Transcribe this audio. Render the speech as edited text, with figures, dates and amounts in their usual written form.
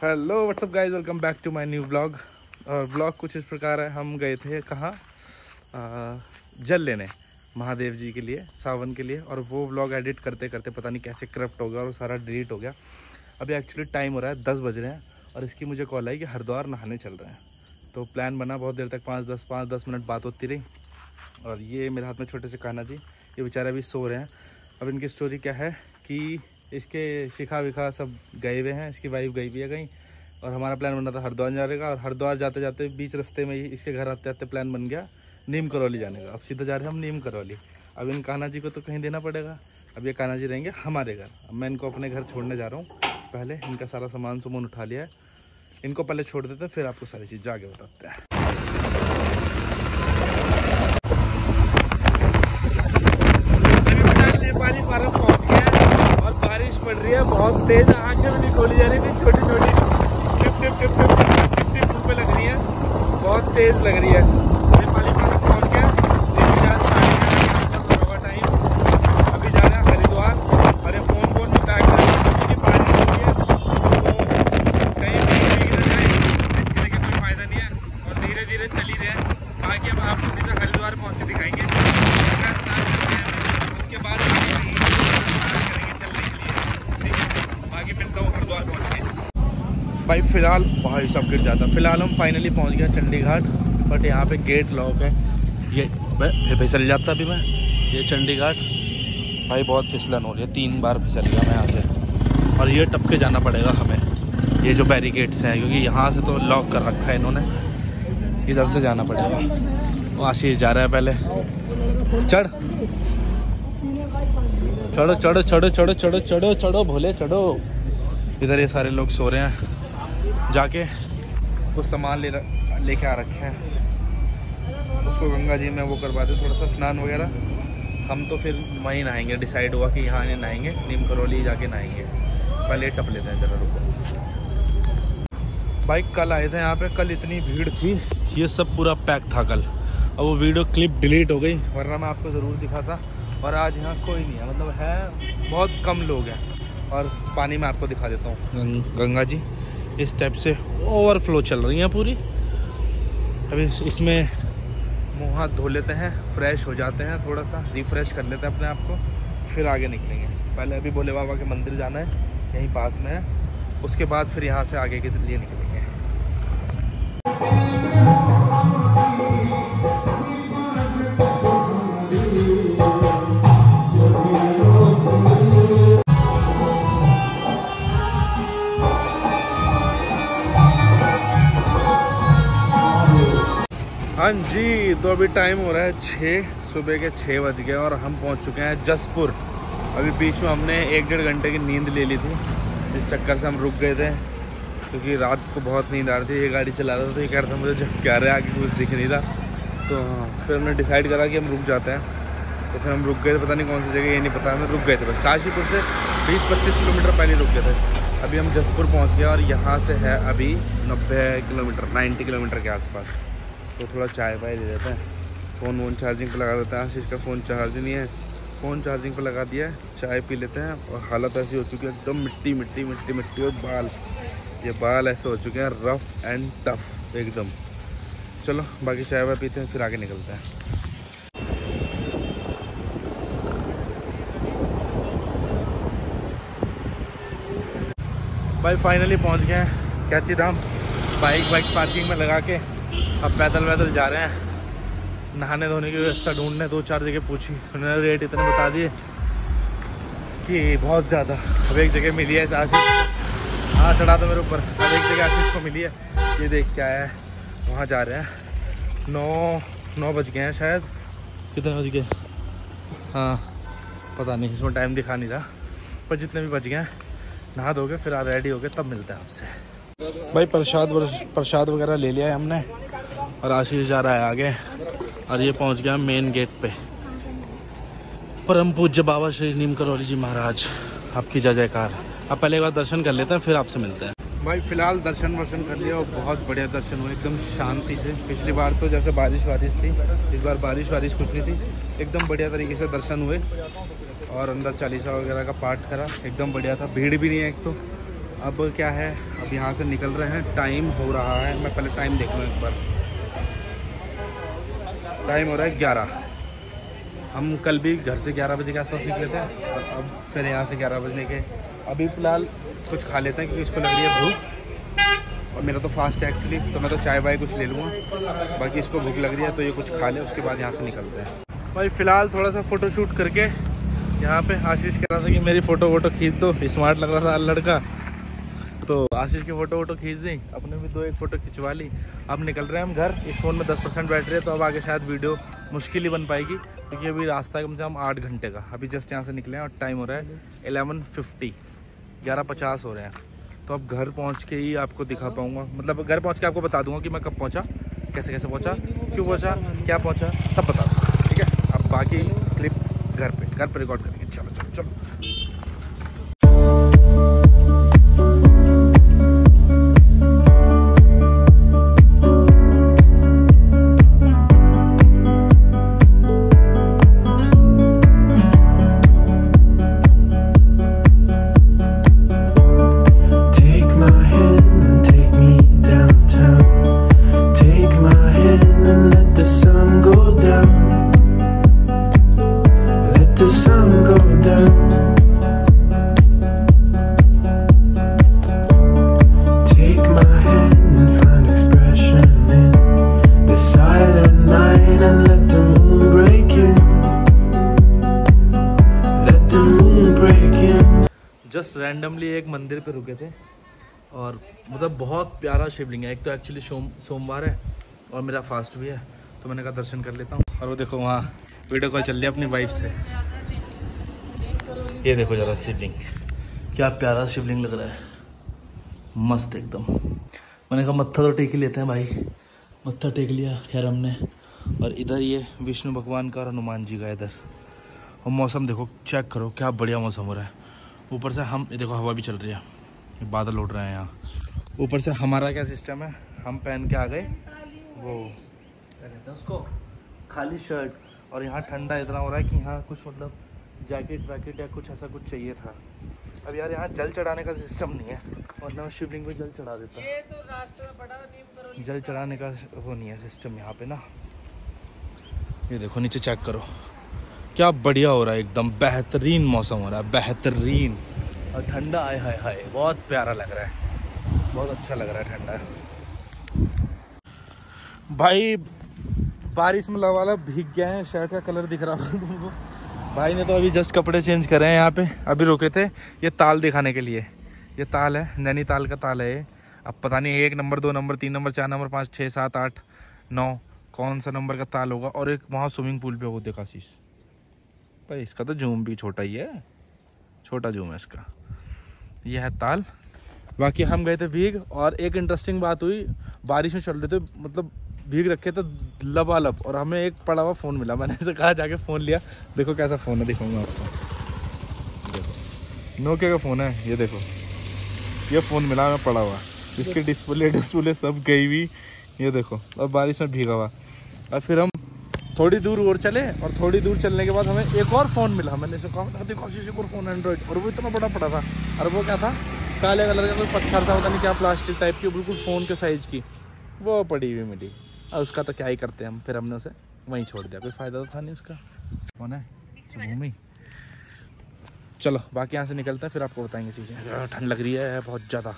Hello what's up guys, welcome back to my new blog. और blog कुछ इस प्रकार है। हम गए थे कहाँ, जल लेने महादेव जी के लिए, सावन के लिए। और वो ब्लॉग एडिट करते करते पता नहीं कैसे करप्ट हो गया और सारा डिलीट हो गया। अभी एक्चुअली टाइम हो रहा है 10 बज रहे हैं और इसकी मुझे कॉल आई कि हरिद्वार नहाने चल रहे हैं। तो प्लान बना, बहुत देर तक 5-10 मिनट बात होती रही। और ये मेरे हाथ में छोटे से कान्हा जी, ये बेचारे अभी सो रहे हैं। अब इनकी स्टोरी क्या है कि इसके शिखा विखा सब गए हुए हैं, इसकी वाइफ गई हुई है कहीं। और हमारा प्लान बना था हरिद्वार जाने का। और हरिद्वार जाते जाते बीच रास्ते में ही इसके घर आते आते प्लान बन गया नीम करौली जाने का। अब सीधा जा रहे हैं हम नीम करौली। अब इन कान्हा जी को तो कहीं देना पड़ेगा। अब ये कान्हा जी रहेंगे हमारे घर। अब मैं इनको अपने घर छोड़ने जा रहा हूँ। पहले इनका सारा सामान उठा लिया है, इनको पहले छोड़ देते हैं, फिर आपको सारी चीज़ आगे बताते हैं। नेपाली फार्म पहुंच गया और बारिश पड़ रही है बहुत तेज। आंखें भी नहीं खोली जा रही थी, छोटी छोटी tip tip tip tip tip tip tip मुंह पे लग रही है, बहुत तेज लग रही है। नेपाली फार्म पहुंच गया। टाइम अभी जा रहे हैं हरिद्वार। और ये फोन में पैक कर क्योंकि बारिश हो रही है तो कहीं भीग न जाए, इसके लेके कोई फायदा नहीं है। और धीरे धीरे चली रहे हैं। बाकी अब आपको सीधा हरिद्वार पहुँच के दिखाएंगे। उसके बाद भाई फिलहाल भाई सब गिर जाता। फिलहाल हम फाइनली पहुंच गए चंडीघाट। बट यहाँ पे गेट लॉक है। ये फिर फिसल जाता अभी मैं। ये चंडीघाट भाई बहुत फिसलन हो रही है, 3 बार फिसल गया मैं यहाँ से। और ये टप के जाना पड़ेगा हमें, ये जो बैरिकेड्स हैं, क्योंकि यहाँ से तो लॉक कर रखा है इन्होंने। इधर से जाना पड़ेगा। वो आशीष जा रहा है पहले। चढ़ चढ़ो चढ़ो चढ़ो चढ़ो चढ़ो चढ़ो चढ़ो भोले चढ़ो। इधर ये सारे लोग सो रहे हैं। जाके कुछ सामान लेके आ रखे हैं, उसको गंगा जी में वो करवाते थोड़ा सा स्नान वगैरह। हम तो फिर वहीं नहाएंगे। डिसाइड हुआ कि यहाँ नहीं नहाएंगे, नीम करौली जाके नहाएंगे। पहले टप लेते हैं जरा, रुको। भाई कल आए थे यहाँ पे, कल इतनी भीड़ थी, ये सब पूरा पैक था कल। अब वो वीडियो क्लिप डिलीट हो गई, वरना मैं आपको ज़रूर दिखाता। और आज यहाँ कोई नहीं है, मतलब है बहुत कम लोग हैं। और पानी में आपको दिखा देता हूँ। गंगा जी इस टाइप से ओवरफ्लो चल रही हैं पूरी। अभी इसमें मुँह हाथ धो लेते हैं, फ्रेश हो जाते हैं, थोड़ा सा रिफ़्रेश कर लेते हैं अपने आप को, फिर आगे निकलेंगे। पहले अभी भोले बाबा के मंदिर जाना है, यहीं पास में है। उसके बाद फिर यहाँ से आगे के लिए निकलेंगे। हाँ जी, तो अभी टाइम हो रहा है 6 सुबह के 6 बज गए और हम पहुंच चुके हैं जसपुर। अभी बीच में हमने 1-1.5 घंटे की नींद ले ली थी, इस चक्कर से हम रुक गए थे क्योंकि रात को बहुत नींद आ रही थी। ये गाड़ी चला रहा था तो ये कह रहा था मुझे जब क्या रहा है, आगे कुछ दिख नहीं रहा। तो फिर हमने डिसाइड करा कि हम रुक जाते हैं। तो फिर हम रुक गए थे, पता नहीं कौन सी जगह, ये नहीं पता, हमें रुक गए थे बस। काशीपुर से 20-25 किलोमीटर पहले रुक गए थे। अभी हम जसपुर पहुँच गए और यहाँ से है अभी 90 किलोमीटर, 90 किलोमीटर के आसपास। तो थोड़ा चाय वाय ले लेते हैं। फ़ोन चार्जिंग पे लगा देते हैं। आशीष का फ़ोन चार्ज नहीं है, फ़ोन चार्जिंग पे लगा दिया है। चाय पी लेते हैं। और हालत ऐसी हो चुकी है एकदम मिट्टी मिट्टी मिट्टी मिट्टी। और ये बाल ऐसे हो चुके हैं रफ़ एंड टफ एकदम। चलो बाकी चाय वाय पीते हैं, फिर आगे निकलते हैं। भाई फाइनली पहुंच गए हैं कैची धाम। बाइक पार्किंग में लगा के अब पैदल जा रहे हैं। नहाने धोने की व्यवस्था ढूंढने 2-4 जगह पूछी, उन्होंने रेट इतने बता दिए कि बहुत ज़्यादा। अब एक जगह मिली है आशीष, हाँ चढ़ा दो मेरे ऊपर। अब एक जगह आशीष को मिली है, ये देख के आया है, वहाँ जा रहे हैं। 9 बज गए हैं शायद। कितने बज गए, हाँ पता नहीं, इसमें टाइम दिखा नहीं रहा। पर जितने भी बज गए हैं, नहा धोके फिर रेडी हो गए, तब मिलते हैं आपसे। भाई प्रसाद वगैरह ले लिया है हमने और आशीष जा रहा है आगे। और ये पहुंच गया मेन गेट पे। परम पूज्य बाबा श्री नीम करौली जी महाराज, आपकी जय जयकार। अब पहले एक बार दर्शन कर लेते हैं, फिर आपसे मिलते हैं। भाई फिलहाल दर्शन वर्शन कर लिया और बहुत बढ़िया दर्शन हुए, एकदम शांति से। पिछली बार तो जैसे बारिश थी, इस बार बारिश कुछ नहीं थी, एकदम बढ़िया तरीके से दर्शन हुए। और अंदर चालीसा वगैरह का पाठ करा, एकदम बढ़िया था। भीड़ भी नहीं है एक तो, अब क्या है, अब यहाँ से निकल रहे हैं। टाइम हो रहा है, मैं पहले टाइम देख लूँ एक बार। टाइम हो रहा है 11। हम कल भी घर से 11 बजे के आसपास निकले थे और अब फिर यहाँ से 11 बजने के। अभी फ़िलहाल कुछ खा लेते हैं क्योंकि इसको लग रही है भूख, और मेरा तो फास्ट है एक्चुअली, तो मैं तो चाय वाय कुछ ले लूँगा। बाकी इसको भूख लग रही है तो ये कुछ खा ले, उसके बाद यहाँ से निकलते हैं। भाई फ़िलहाल थोड़ा सा फ़ोटो शूट करके यहाँ पे आशीष कह रहा था कि मेरी फ़ोटो वोटो खींच दो, स्मार्ट लग रहा था लड़का, तो आशीष की फ़ोटो वोटो खींच दी। अपने भी 2-1 फ़ोटो खिंचवा ली। अब निकल रहे हैं हम घर। इस फ़ोन में 10% बैटरी है, तो अब आगे शायद वीडियो मुश्किल ही बन पाएगी क्योंकि अभी रास्ता है कम से कम 8 घंटे का। अभी जस्ट यहाँ से निकले हैं और टाइम हो रहा है 11:50, 11:50 हो रहे हैं। तो अब घर पहुँच के ही आपको दिखा पाऊँगा, मतलब घर पहुँच के आपको बता दूँगा कि मैं कब पहुँचा, कैसे कैसे पहुँचा, क्यों पहुँचा, क्या पहुँचा, सब बता दूँगा। ठीक है, अब बाकी क्लिप घर पे रिकॉर्ड करेंगे। चलो चलो चलो। जस्ट रैंडमली एक मंदिर पे रुके थे और मतलब बहुत प्यारा शिवलिंग है। एक तो एक्चुअली सोमवार है और मेरा फास्ट भी है, तो मैंने कहा दर्शन कर लेता हूँ। और वो देखो वहाँ वीडियो कॉल चल रही है अपनी वाइफ से। ये देखो जरा शिवलिंग, क्या प्यारा शिवलिंग लग रहा है, मस्त एकदम। मैंने कहा मत्था तो टेक ही लेते हैं भाई, मत्था टेक लिया खैर हमने। और इधर ये विष्णु भगवान का और हनुमान जी का इधर। और मौसम देखो, चेक करो क्या बढ़िया मौसम हो रहा है। ऊपर से हम देखो हवा भी चल रही है, बादल उड़ रहे हैं यहाँ। ऊपर से हमारा क्या सिस्टम है, हम पहन के आ गए वो क्या कहते हैं उसको, खाली शर्ट। और यहाँ ठंडा इतना हो रहा है कि यहाँ कुछ मतलब जैकेट वैकेट या कुछ ऐसा कुछ चाहिए था। अब यार यहाँ जल चढ़ाने का सिस्टम नहीं है, वरना मैं शिवलिंग पे जल चढ़ा देता। ये तो रास्ते में बड़ा नीम जल चढ़ाने का वो नहीं है सिस्टम यहाँ पे ना। ये देखो नीचे चेक करो, क्या बढ़िया हो रहा है, एकदम बेहतरीन मौसम हो रहा है, बेहतरीन। और ठंडा, आए हाय हाय, बहुत प्यारा लग रहा है, बहुत अच्छा लग रहा है ठंडा। भाई बारिश में लवाला भीग गया है, शर्ट का कलर दिख रहा है तुमको। भाई ने तो अभी जस्ट कपड़े चेंज करे हैं यहाँ पे, अभी रुके थे ये ताल दिखाने के लिए। ये ताल है, नैनीताल का ताल है ये। अब पता नहीं 1 नंबर 2 नंबर 3 नंबर 4 नंबर 5 6 7 8 9 कौन सा नंबर का ताल होगा। और एक वहाँ स्विमिंग पूल पे वो देखा शीश भाई, इसका तो जूम भी छोटा ही है, छोटा जूम है इसका। ये है ताल। बाकी हम गए थे भीग, और एक इंटरेस्टिंग बात हुई, बारिश में चल रहे थे मतलब भीग रखे तो लबालब, और हमें एक पड़ा हुआ फ़ोन मिला। मैंने इसे कहा जाके फ़ोन लिया। देखो कैसा फ़ोन है, दिखाऊंगा आपको। देखो नोकिया का फ़ोन है, ये देखो ये फ़ोन मिला हमें पड़ा हुआ, इसकी डिस्प्ले सब गई हुई। ये देखो, और बारिश में भीगा हुआ। और फिर हम थोड़ी दूर और चले, और थोड़ी दूर चलने के बाद हमें एक और फ़ोन मिला। मैंने इसे कहा देखो एक और फ़ोन एंड्रॉइड, और वो इतना बड़ा पड़ा था। और वो क्या था, काले कलर का कोई पत्थर था, पता नहीं क्या, प्लास्टिक टाइप की, बिल्कुल फ़ोन के साइज़ की, वो पड़ी हुई मिली। और उसका तो क्या ही करते हैं हम, फिर हमने उसे वहीं छोड़ दिया, कोई फ़ायदा तो था नहीं उसका। कौन है भूमि। चलो बाकी यहाँ से निकलता है, फिर आपको बताएंगे चीज़ें। ठंड लग रही है बहुत ज़्यादा।